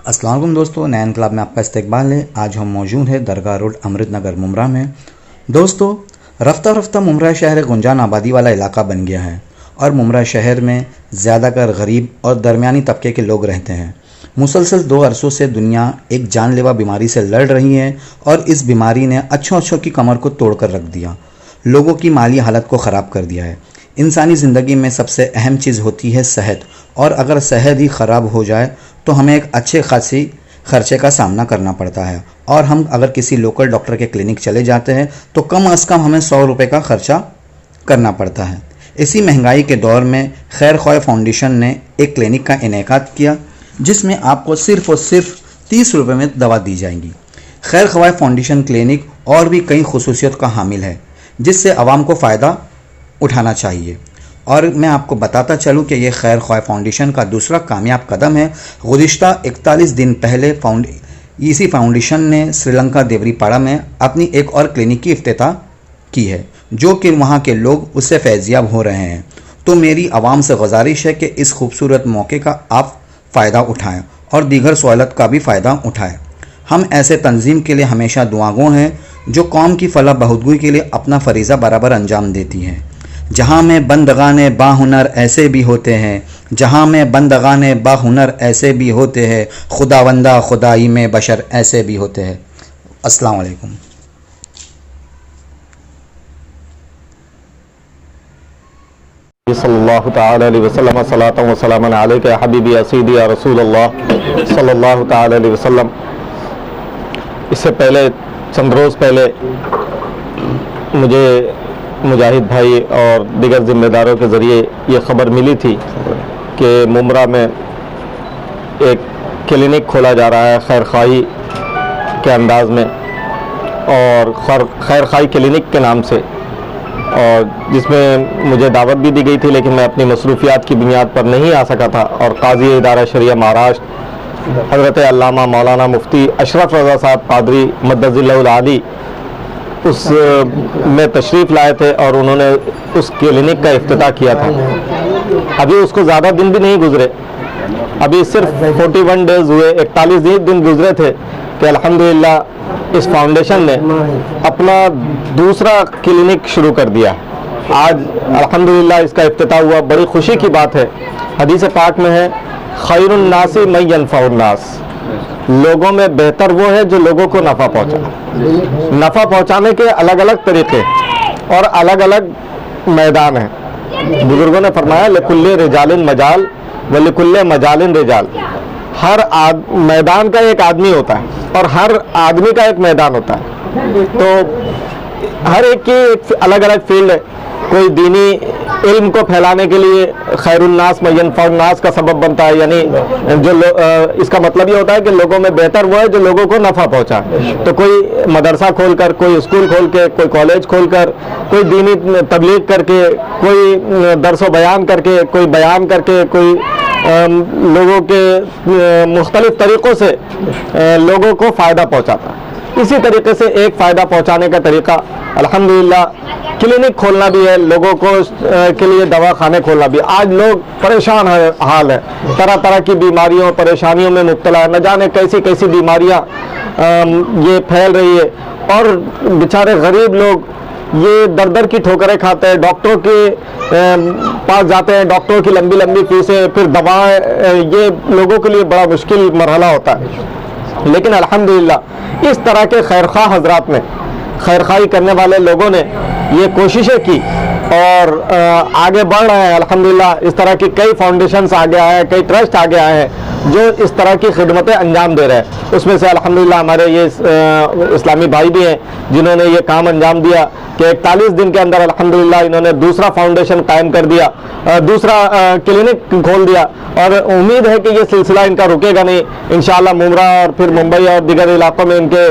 अस्सलाम वालेकुम दोस्तों, नया इनकलाब में आपका इस्तकबाल है। आज हम मौजूद हैं दरगाह रोड अमृत नगर मुमरा में। दोस्तों, रफ्ता रफ्ता मुमरा शहर गुंजान आबादी वाला इलाका बन गया है और मुमरा शहर में ज़्यादातर गरीब और दरमियानी तबके के लोग रहते हैं। मुसलसल 2 अरसों से दुनिया एक जानलेवा बीमारी से लड़ रही है और इस बीमारी ने अच्छों की कमर को तोड़ कर रख दिया, लोगों की माली हालत को ख़राब कर दिया है। इंसानी ज़िंदगी में सबसे अहम चीज़ होती है सेहत, और अगर सेहत ही ख़राब हो जाए तो हमें एक अच्छे खासी खर्चे का सामना करना पड़ता है। और हम अगर किसी लोकल डॉक्टर के क्लिनिक चले जाते हैं तो कम अज़ कम हमें 100 रुपये का खर्चा करना पड़ता है। इसी महंगाई के दौर में खैर ख्वाह फाउंडेशन ने एक क्लिनिक का इनेकाद किया जिसमें आपको सिर्फ़ और सिर्फ 30 रुपये में दवा दी जाएगी। खैर ख्वाह फाउंडेशन क्लिनिक और भी कई खुसूसियत का हामिल है जिससे आवाम को फ़ायदा उठाना चाहिए। और मैं आपको बताता चलूँ कि ये खैर ख्वाह फाउंडेशन का दूसरा कामयाब कदम है। गुज़िश्ता 41 दिन पहले इसी फाउंडेशन ने श्रीलंका देवरीपाड़ा में अपनी एक और क्लिनिक की इफ्तिताह की है, जो कि वहाँ के लोग उससे फैज़याब हो रहे हैं। तो मेरी आवाम से गुजारिश है कि इस खूबसूरत मौके का आप फ़ायदा उठाएँ और दीगर सहूलत का भी फ़ायदा उठाएँ। हम ऐसे तंजीम के लिए हमेशा दुआगो हैं जो कौम की फलाह बहबूदी के लिए अपना फरीज़ा बराबर अंजाम देती हैं। जहाँ में बंदगाने बाहुनर ऐसे भी होते हैं, जहाँ में बंदगाने बाहुनर ऐसे भी होते हैं, खुदावंदा खुदाई में बशर ऐसे भी होते हैं। अस्सलाम वालेकुम। सल्लल्लाहु तआला अलैहि वसल्लम सलातन व सलामन अलैका हबीबी असीदी या रसूलुल्लाह सल्लल्लाहु तआला अलैहि वसल्लम। इससे पहले चंद रोज़ पहले मुझे मुजाहिद भाई और दीगर ज़िम्मेदारों के ज़रिए ये ख़बर मिली थी कि मुमरा में एक क्लिनिक खोला जा रहा है खैर ख्वाही के अंदाज़ में, और खैर ख्वाही क्लिनिक के नाम से, और जिसमें मुझे दावत भी दी गई थी, लेकिन मैं अपनी मसरूफियात की बुनियाद पर नहीं आ सका था। और काज़ी इदारा शरिया महाराष्ट्र हज़रत अल्लामा मौलाना मुफ्ती अशरफ रज़ा साहब कादरी मद्दज़िल्लहुल आली उस में तशरीफ़ लाए थे और उन्होंने उस क्लिनिक का इफ्तिताह किया था। अभी उसको ज़्यादा दिन भी नहीं गुजरे, अभी सिर्फ 41 डेज़ हुए, 41 दिन गुजरे थे कि अल्हम्दुलिल्लाह इस फाउंडेशन ने अपना दूसरा क्लिनिक शुरू कर दिया। आज अल्हम्दुलिल्लाह इसका इफ्तिताह हुआ, बड़ी खुशी की बात है। हदीस पाक में है खैरुन नासी मन यनफ़उन नास, लोगों में बेहतर वो है जो लोगों को नफ़ा पहुँचाए। नफ़ा पहुँचाने के अलग अलग तरीक़े और अलग अलग मैदान हैं। बुज़ुर्गों ने फरमाया लिकुल्ले रिजालिन मजाल व लिकुल्ले मजालिन रिजाल, हर मैदान का एक आदमी होता है और हर आदमी का एक मैदान होता है। तो हर एक की एक अलग अलग फील्ड है। कोई दीनी इल्म को फैलाने के लिए खैरुन्नास मयनफ़उन्नास का सबब बनता है, यानी जो इसका मतलब ये होता है कि लोगों में बेहतर वो है जो लोगों को नफ़ा पहुंचाए। तो कोई मदरसा खोलकर, कोई स्कूल खोल के, कोई कॉलेज खोलकर, कोई दीनी तबलीग करके, कोई दर्स बयान करके, कोई बयान करके, कोई लोगों के मुख्तलिफ तरीक़ों से लोगों को फ़ायदा पहुँचाता है। इसी तरीके से एक फ़ायदा पहुँचाने का तरीक़ा अल्हम्दुलिल्लाह क्लिनिक खोलना भी है, लोगों को के लिए दवा खाने खोलना भी। आज लोग परेशान हाल है, तरह तरह की बीमारियों परेशानियों में मुब्तला है, न जाने कैसी कैसी बीमारियां ये फैल रही है, और बेचारे गरीब लोग ये दर दर की ठोकरें खाते हैं। डॉक्टरों के पास जाते हैं, डॉक्टरों की लंबी लंबी फीसें, फिर दवाएं, ये लोगों के लिए बड़ा मुश्किल मरहला होता है। लेकिन अल्हम्दुलिल्लाह इस तरह के खैरख्वाह हजरात ने, खैर ख्वाही करने वाले लोगों ने ये कोशिशें की और आगे बढ़ रहे हैं। अल्हम्दुलिल्लाह इस तरह की कई फाउंडेशंस आगे आए हैं, कई ट्रस्ट आगे आए हैं जो इस तरह की खिदमतें अंजाम दे रहे हैं। उसमें से अल्हम्दुलिल्लाह हमारे ये इस्लामी भाई भी हैं जिन्होंने ये काम अंजाम दिया कि 41 दिन के अंदर अल्हम्दुलिल्लाह इन्होंने दूसरा फाउंडेशन कायम कर दिया, दूसरा क्लिनिक खोल दिया, और उम्मीद है कि ये सिलसिला इनका रुकेगा नहीं। इंशाअल्लाह मुमरा और फिर मुंबई और दीगर इलाकों में इनके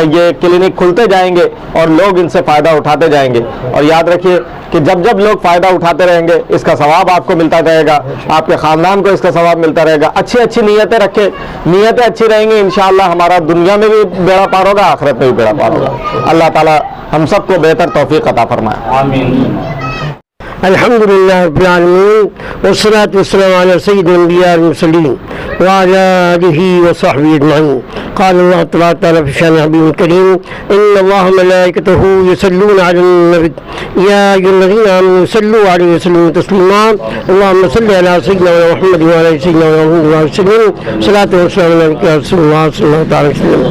ये क्लिनिक खुलते जाएंगे और लोग इनसे फ़ायदा उठाते जाएंगे। और याद रखिए कि जब जब लोग फ़ायदा उठाते रहेंगे इसका सवाब आपको मिलता रहेगा, आपके ख़ानदान को इसका सवाब मिलता रहेगा। अच्छी अच्छी नीयतें रखें, नीयतें अच्छी रहेंगी, इंशाअल्लाह हमारा दुनिया में भी बेड़ा पार होगा, आखिरत में भी बेड़ा पार होगा। अल्लाह ताला हम सबको बेहतर तौफीक अता फरमाए। आमीन। अल्हम्दुलिल्लाह रब्बिल आलमीन वस्सलातु वस्सलामु अला सय्यिदिल अंबिया वल मुरसलीन वअला आलिहि व सहबिहि अजमईन। क़ाल अल्लाह तबारक व तआला फ़ी शान हबीबिल करीम इन्नल्लाह व मलाइकतहु युसल्लूना अलन नबी या अय्युहल्लज़ीना आमनू सल्लू अलैहि व सल्लिमू तस्लीमा। अल्लाहुम्मा सल्लि अला सय्यिदिना मुहम्मद व अला सय्यिदिना मुहम्मद व सल्लिम। सलातु व सलामु अलैका रसूलुल्लाह सल्लल्लाहु अलैहि वसल्लम।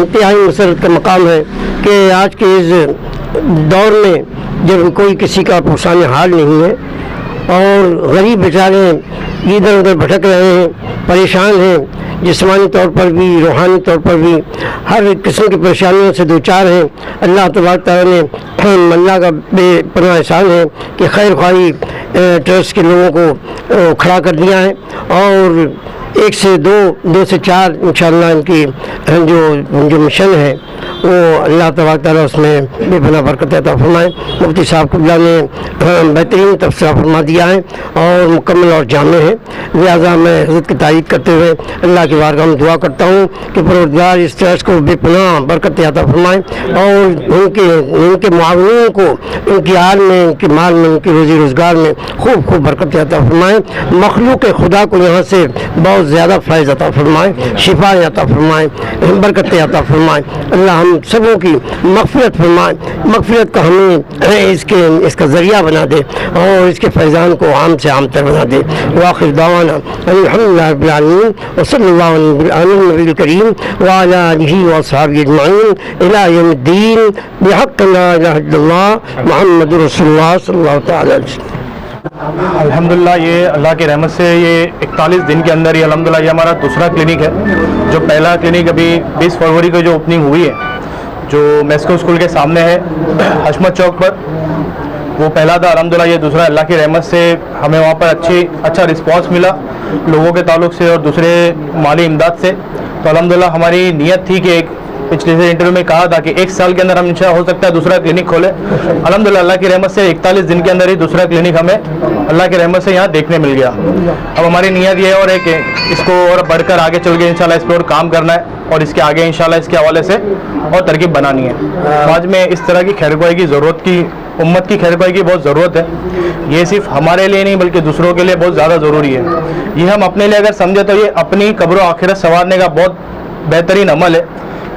इंतहाई मसरत का मकाम है कि आज के इस दौर में जब कोई किसी का पुरसान हाल नहीं है और गरीब बेचारे इधर उधर भटक रहे हैं, परेशान हैं, जिस्मानी तौर पर भी रूहानी तौर पर भी हर किस्म की परेशानियों से दो चार हैं। अल्लाह तबारक तआला ने अल्लाह का बेपनाह एहसान है कि खैर ख्वाही ट्रस्ट के लोगों को खड़ा कर दिया है और 1 से 2, 2 से 4 इंशाअल्लाह इनकी जो मिशन है वो अल्लाह तबारक तआला उसमें बेपनाह बरकत अता फरमाए। मुफ्ती साहब कुबला ने बेहतरीन तबसरा फरमा दिया है और मुकम्मल और जामे है। लिहाजा मैं हज़रत की तारीफ़ करते हुए अल्लाह की बारगाह में दुआ करता हूँ कि परवरदिगार इस ट्रस्ट को बेपनाह बरकत अता फरमाए और उनके मुआविनीन को उनकी हाल में, उनके माल में, उनकी रोज़ी रोज़गार में खूब खूब बरकत अता फरमाए। मखलूक खुदा को यहाँ से बहुत ज़्यादा फ़ैज़ अता फरमाए, शिफा अता फरमाए, बरकत अता फरमाए। अल्लाह हम सबों की मग़फ़िरत फरमाए, मग़फ़िरत का हमें इसका ज़रिया बना दे और इसके फैज़ान को आम से आम तर बना दे। वाखिर दावाना अल्हम्दुलिल्लाहि रब्बिल आलमीन व सल्लल्लाहु अला नबील करीम व अला आलिहि व अस्हाबिहि अजमईन इला यौमिद्दीन बिहक़्क़ि ला इलाहा इल्लल्लाह मुहम्मदुर रसूलुल्लाह सल्लल्लाहु तआला अलैहि वसल्लम। अल्हम्दुलिल्लाह ये अल्लाह की रहमत से ये 41 दिन के अंदर ही अल्हम्दुलिल्लाह ये हमारा दूसरा क्लिनिक है। जो पहला क्लिनिक अभी 20 फरवरी को जो ओपनिंग हुई है, जो मेस्को स्कूल के सामने है हशमत चौक पर, वो पहला था। अल्हम्दुलिल्लाह ये दूसरा अल्लाह की रहमत से हमें वहाँ पर अच्छा रिस्पांस मिला लोगों के ताल्लुक से और दूसरे माली इमदाद से। तो अल्हम्दुलिल्लाह हमारी नीयत थी कि पिछले से इंटरव्यू में कहा था कि 1 साल के अंदर हम इंशाअल्लाह हो सकता है दूसरा क्लिनिक खोले। अल्हम्दुलिल्लाह अल्लाह की रहमत से 41 दिन के अंदर ही दूसरा क्लिनिक हमें अल्लाह की रहमत से यहाँ देखने मिल गया। अब हमारी नीयत ये और है कि इसको और बढ़कर आगे चल के इंशाअल्लाह इस पर और काम करना है और इसके आगे इंशाअल्लाह इसके हवाले से और तरकीब बनानी है। समाज में इस तरह की खैरख्वाही की ज़रूरत की, उम्मत की खैरख्वाही की बहुत ज़रूरत है। ये सिर्फ हमारे लिए नहीं बल्कि दूसरों के लिए बहुत ज़्यादा ज़रूरी है। ये हम अपने लिए अगर समझे तो ये अपनी कब्र आखिरत संवारने का बहुत बेहतरीन अमल है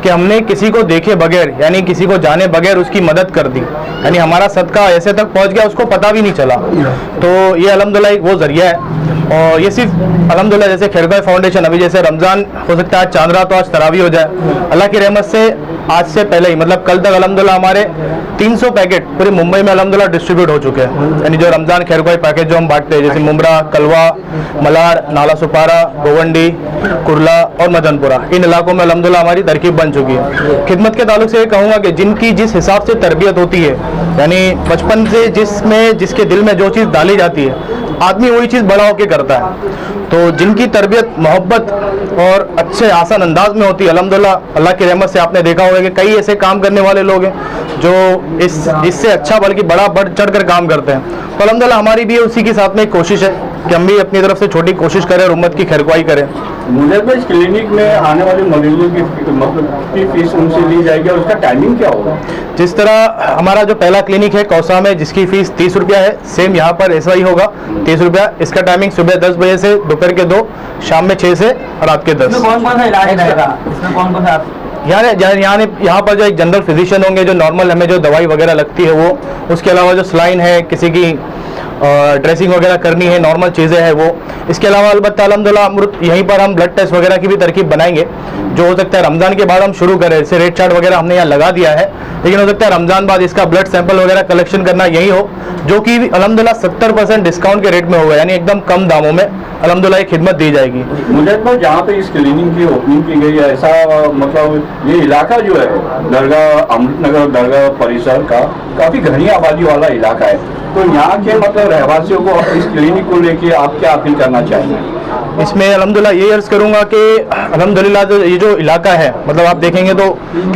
कि हमने किसी को देखे बगैर यानी किसी को जाने बगैर उसकी मदद कर दी, यानी हमारा सदका ऐसे तक पहुंच गया उसको पता भी नहीं चला। तो ये अल्हम्दुलिल्लाह एक वो जरिया है। और ये सिर्फ अल्हम्दुलिल्लाह जैसे खैरख्वाही फाउंडेशन, अभी जैसे रमज़ान हो सकता है आज चांद रात तो आज तरावी हो जाए, अल्लाह की रहमत से आज से पहले ही मतलब कल तक अल्हम्दुलिल्लाह हमारे 300 पैकेट पूरे मुंबई में अल्हम्दुलिल्लाह डिस्ट्रीब्यूट हो चुके हैं। यानी जो रमज़ान खैरख्वाही पैकेज जो हम बांटते हैं, जैसे मुमरा, कलवा, मलार, नाला सुपारा, गोवंडी, कुरला और मदनपुरा, इन इलाकों में अल्हम्दुलिल्लाह हमारी तरकीब बन चुकी है। खिदमत के ताल्लुक से ये कहूँगा कि जिनकी जिस हिसाब से तरबियत होती है, यानी बचपन से जिसके दिल में जो चीज़ डाली जाती है आदमी वही चीज़ बड़ा होकर करता है। तो जिनकी तरबियत मोहब्बत और अच्छे आसान अंदाज में होती है, अल्हम्दुलिल्लाह अल्लाह की रहमत से आपने देखा होगा कि कई ऐसे काम करने वाले लोग हैं जो इससे अच्छा बल्कि बड़ा बढ़ चढ़ कर काम करते हैं। तो अल्हम्दुलिल्लाह हमारी भी उसी के साथ में एक कोशिश है कि हम भी अपनी तरफ से छोटी कोशिश करें और उम्मत की खैरख्वाही करें। मुझे इस क्लिनिक में आने वाले मरीजों की फीस उनसे ली जाएगी और उसका टाइमिंग क्या होगा? जिस तरह हमारा जो पहला क्लिनिक है कौसा में, जिसकी फीस 30 रुपया है, सेम यहाँ पर ऐसा ही होगा 30 रुपया। इसका टाइमिंग सुबह 10 बजे से दोपहर के 2, शाम में 6 से रात के 10। कौन कौन सा इलाज रहेगा इसमें? कौन कौन सा यहाँ पर जो एक जनरल फिजिशियन होंगे जो नॉर्मल हमें जो दवाई वगैरह लगती है वो, उसके अलावा जो स्लाइन है, किसी की ड्रेसिंग वगैरह करनी है, नॉर्मल चीज़ें हैं वो। इसके अलावा अलबत्ता अल्हम्दुलिल्लाह यहीं पर हम ब्लड टेस्ट वगैरह की भी तरकीब बनाएंगे, जो हो सकता है रमज़ान के बाद हम शुरू करें। जैसे रेट चार्ट वगैरह हमने यहाँ लगा दिया है, लेकिन हो सकता है रमज़ान बाद इसका ब्लड सैंपल वगैरह कलेक्शन करना यही हो, जो कि अल्हम्दुलिल्लाह 70% डिस्काउंट के रेट में होगा, यानी एकदम कम दामों में अल्हम्दुलिल्लाह ये खिदमत दी जाएगी। मुझे जहाँ पे इस क्लिनिक की ओपनिंग की गई है, ऐसा मतलब ये इलाका जो है दरगाह अमृतनगर दरगाह परिसर का काफ़ी घनी आबादी वाला इलाका है, तो यहाँ के मतलब रहवासियों को इस क्लिनिक को लेके आप क्या अपील करना चाहेंगे? इसमें अल्हम्दुलिल्लाह ये अर्ज़ करूँगा कि अल्हम्दुलिल्लाह ये जो इलाका है, मतलब आप देखेंगे तो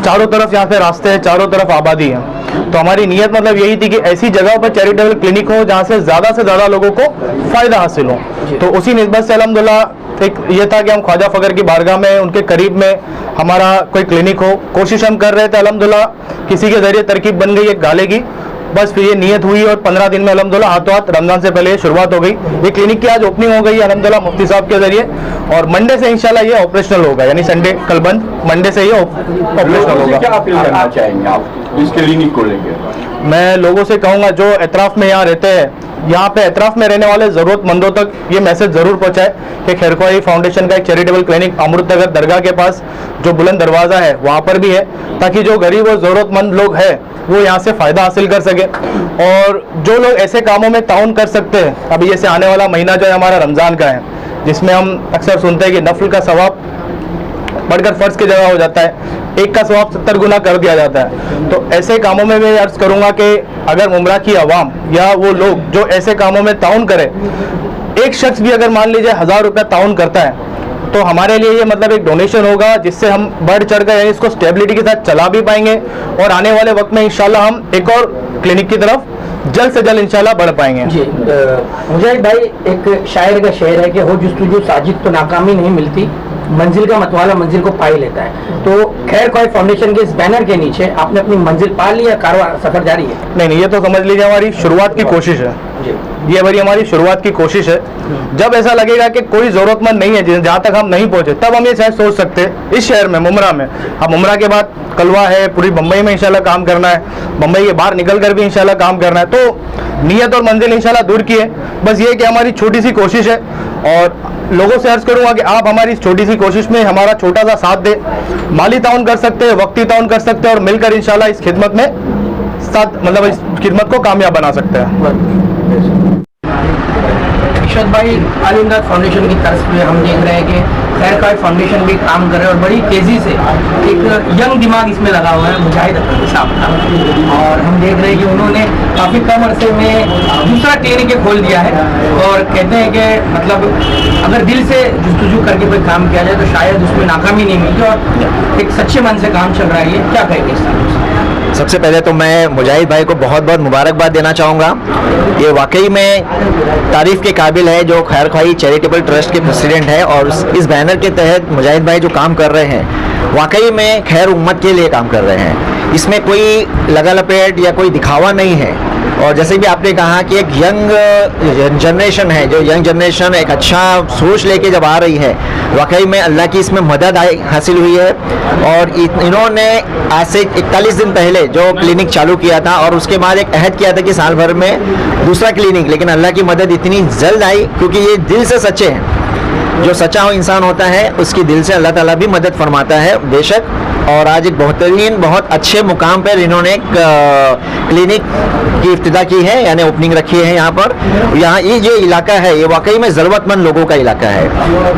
चारों तरफ यहाँ पे रास्ते हैं, चारों तरफ आबादी है। तो हमारी नीयत मतलब यही थी कि ऐसी जगहों पर चैरिटेबल क्लिनिक हो जहाँ से ज़्यादा लोगों को फ़ायदा हासिल हो। तो उसी निस्बत से अल्हम्दुलिल्लाह एक ये था कि हम ख्वाजा फ़कर की बारगाह में, उनके करीब में हमारा कोई क्लिनिक हो। कोशिश हम कर रहे थे, अल्हम्दुलिल्लाह किसी के ज़रिए तरकीब बन गई एक गाले की, बस फिर ये नियत हुई और 15 दिन में अल्हम्दुलिल्लाह हाथों हाथ रमजान से पहले शुरुआत हो गई। ये क्लिनिक की आज ओपनिंग हो गई है अल्हम्दुलिल्लाह मुफ्ती साहब के जरिए, और मंडे से इंशाल्लाह ये ऑपरेशनल होगा, यानी संडे कल बंद, मंडे से ये ऑपरेशनल लोगों से क्या होगा। अपील करना चाहेंगे आप इस क्लिनिक को लेकर? मैं लोगों से कहूँगा जो एतराफ़ में यहाँ रहते हैं, यहाँ पे एतराफ़ में रहने वाले ज़रूरतमंदों तक ये मैसेज ज़रूर पहुँचाए कि खैरख्वाही फाउंडेशन का एक चैरिटेबल क्लिनिक अमृतनगर दरगाह के पास जो बुलंद दरवाज़ा है वहाँ पर भी है, ताकि जो गरीब और ज़रूरतमंद लोग हैं वो यहाँ से फ़ायदा हासिल कर सके। और जो लोग ऐसे कामों में ताउन कर सकते हैं, अभी जैसे आने वाला महीना जो है हमारा रमज़ान का है, जिसमें हम अक्सर सुनते हैं कि नफल का सवाब बढ़कर फ़र्ज की जगह हो जाता है, एक का सवाब 70 गुना कर दिया जाता है। तो ऐसे कामों में मैं अर्ज़ करूँगा कि अगर मुमरा की आवाम या वो लोग जो ऐसे कामों में ताउन करे, एक शख्स भी अगर मान लीजिए 1000 रुपया ताउन करता है, तो हमारे लिए ये मतलब एक डोनेशन होगा, जिससे हम बढ़ चढ़ कर यानी इसको स्टेबिलिटी के साथ चला भी पाएंगे, और आने वाले वक्त में इंशाल्लाह हम एक और क्लिनिक की तरफ जल्द से जल्द इंशाल्लाह बढ़ पाएंगे। जी मुजाहिद भाई, एक शायर का शेर है कि हो जुस्तजू साजिद तो नाकामी नहीं मिलती, मंजिल का मतवाला मंजिल को पा ही लेता है। तो खैरख्वाही फाउंडेशन के इस बैनर के नीचे आपने अपनी मंजिल पा ली या कारवां सफर जारी है? नहीं, ये तो समझ लीजिए हमारी शुरुआत की कोशिश है, ये बड़ी हमारी शुरुआत की कोशिश है। जब ऐसा लगेगा कि कोई ज़रूरतमंद नहीं है जहाँ तक हम नहीं पहुँचे, तब हम ये शायद सोच सकते हैं इस शहर में मुमरा में। अब मुमरा के बाद कलवा है, पूरी बम्बई में इंशाल्लाह काम करना है, बम्बई के बाहर निकल कर भी इंशाल्लाह काम करना है। तो नीयत और मंजिल इंशाल्लाह दूर की है, बस ये कि हमारी छोटी सी कोशिश है, और लोगों से अर्ज करूंगा कि आप हमारी इस छोटी सी कोशिश में हमारा छोटा सा साथ दे, माली ताउन कर सकते हैं, वक्ती ताउन कर सकते हैं, और मिलकर इंशाल्लाह इस खिदमत में साथ मतलब इस खिदमत को कामयाब बना सकते हैं। इरशाद भाई, आल इमदाद फाउंडेशन की तरफ से हम देख रहे हैं कि खैरख्वाही फाउंडेशन भी काम कर रहे हैं और बड़ी तेज़ी से एक यंग दिमाग इसमें लगा हुआ है मुजाहिद साहब का, और हम देख रहे हैं कि उन्होंने काफ़ी कम अरसे में दूसरा क्लिनिक खोल दिया है, और कहते हैं कि मतलब अगर दिल से जुस्तजू करके कोई काम किया जाए तो शायद उसमें नाकामी नहीं मिलती, और एक सच्चे मन से काम चल रहा है। ये क्या कहेंगे इस तरह? सबसे पहले तो मैं मुजाहिद भाई को बहुत बहुत मुबारकबाद देना चाहूँगा। ये वाकई में तारीफ़ के काबिल है जो खैरख्वाही चैरिटेबल ट्रस्ट के प्रेसिडेंट है, और इस बैनर के तहत मुजाहिद भाई जो काम कर रहे हैं वाकई में खैर उम्मत के लिए काम कर रहे हैं। इसमें कोई लगा लपेट या कोई दिखावा नहीं है, और जैसे भी आपने कहा कि एक यंग जनरेशन है, जो यंग जनरेशन एक अच्छा सोच लेके जब आ रही है, वाकई में अल्लाह की इसमें मदद हासिल हुई है। और इन्होंने आज से 41 दिन पहले जो क्लिनिक चालू किया था, और उसके बाद एक अहद किया था कि साल भर में दूसरा क्लिनिक, लेकिन अल्लाह की मदद इतनी जल्द आई क्योंकि ये दिल से सच्चे हैं। जो सच्चा हो इंसान होता है उसकी दिल से अल्लाह ताला भी मदद फरमाता है बेशक। और आज एक बेहतरीन बहुत अच्छे मुकाम पर इन्होंने एक क्लिनिक की इफ्तिदा की है, यानी ओपनिंग रखी है यहाँ पर। यहाँ ये जो इलाका है ये वाकई में ज़रूरतमंद लोगों का इलाका है,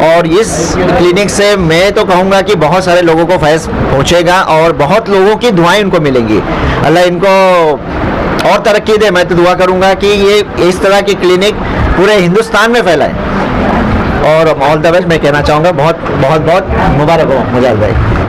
और इस क्लिनिक से मैं तो कहूँगा कि बहुत सारे लोगों को फैज़ पहुँचेगा और बहुत लोगों की दुआएं इनको मिलेंगी। अल्लाह इनको और तरक्की दे। मैं तो दुआ करूँगा कि ये इस तरह की क्लिनिक पूरे हिंदुस्तान में फैलाए, और ऑल द बेस्ट मैं कहना चाहूँगा। बहुत बहुत बहुत मुबारक हो मुजाहिद भाई।